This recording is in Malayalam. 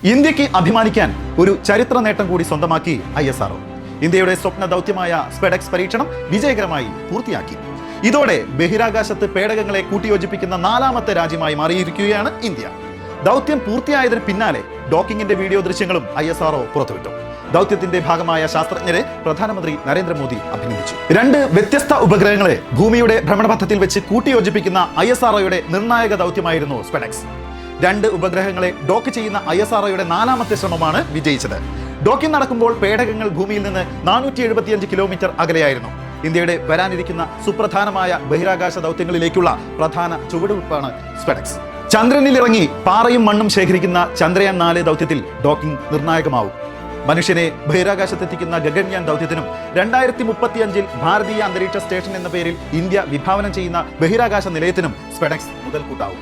ഇന്ത്യക്ക് അഭിമാനിക്കാൻ ഒരു ചരിത്ര നേട്ടം കൂടി സ്വന്തമാക്കി ISRO. ഇന്ത്യയുടെ സ്വപ്ന ദൗത്യമായ സ്പെഡെക്സ് പരീക്ഷണം വിജയകരമായി പൂർത്തിയാക്കി. ഇതോടെ ബഹിരാകാശത്ത് പേടകങ്ങളെ കൂട്ടിയോജിപ്പിക്കുന്ന 4ാമത്തെ രാജ്യമായി മാറിയിരിക്കുകയാണ് ഇന്ത്യ. ദൗത്യം പൂർത്തിയായതിന് പിന്നാലെ ഡോക്കിങ്ങിന്റെ വീഡിയോ ദൃശ്യങ്ങളും ISRO പുറത്തുവിട്ടു. ദൗത്യത്തിന്റെ ഭാഗമായ ശാസ്ത്രജ്ഞരെ പ്രധാനമന്ത്രി നരേന്ദ്രമോദി അഭിനന്ദിച്ചു. 2 വ്യത്യസ്ത ഉപഗ്രഹങ്ങളെ ഭൂമിയുടെ ഭ്രമണപഥത്തിൽ വെച്ച് കൂട്ടിയോജിപ്പിക്കുന്ന ISROയുടെ നിർണായക ദൗത്യമായിരുന്നു സ്പെഡെക്സ്. 2 ഉപഗ്രഹങ്ങളെ ഡോക്ക് ചെയ്യുന്ന ISROയുടെ 4ാമത്തെ ശ്രമമാണ് വിജയിച്ചത്. ഡോക്കിംഗ് നടക്കുമ്പോൾ പേടകങ്ങൾ ഭൂമിയിൽ നിന്ന് 475 കിലോമീറ്റർ അകലെയായിരുന്നു. ഇന്ത്യയുടെ വരാനിരിക്കുന്ന സുപ്രധാനമായ ബഹിരാകാശ ദൗത്യങ്ങളിലേക്കുള്ള പ്രധാന ചുവടുവയ്പ്പാണ് സ്പെഡെക്സ്. ചന്ദ്രനിൽ ഇറങ്ങി പാറയും മണ്ണും ശേഖരിക്കുന്ന ചന്ദ്രയാൻ 4 ദൗത്യത്തിൽ ഡോക്കിംഗ് നിർണായകമാവും. മനുഷ്യനെ ബഹിരാകാശത്തെത്തിക്കുന്ന ഗഗൻയാൻ ദൗത്യത്തിനും 2035 ഭാരതീയ അന്തരീക്ഷ സ്റ്റേഷൻ എന്ന പേരിൽ ഇന്ത്യ വിഭാവനം ചെയ്യുന്ന ബഹിരാകാശ നിലയത്തിനും സ്പെഡെക്സ് മുതൽക്കൂട്ടാവും.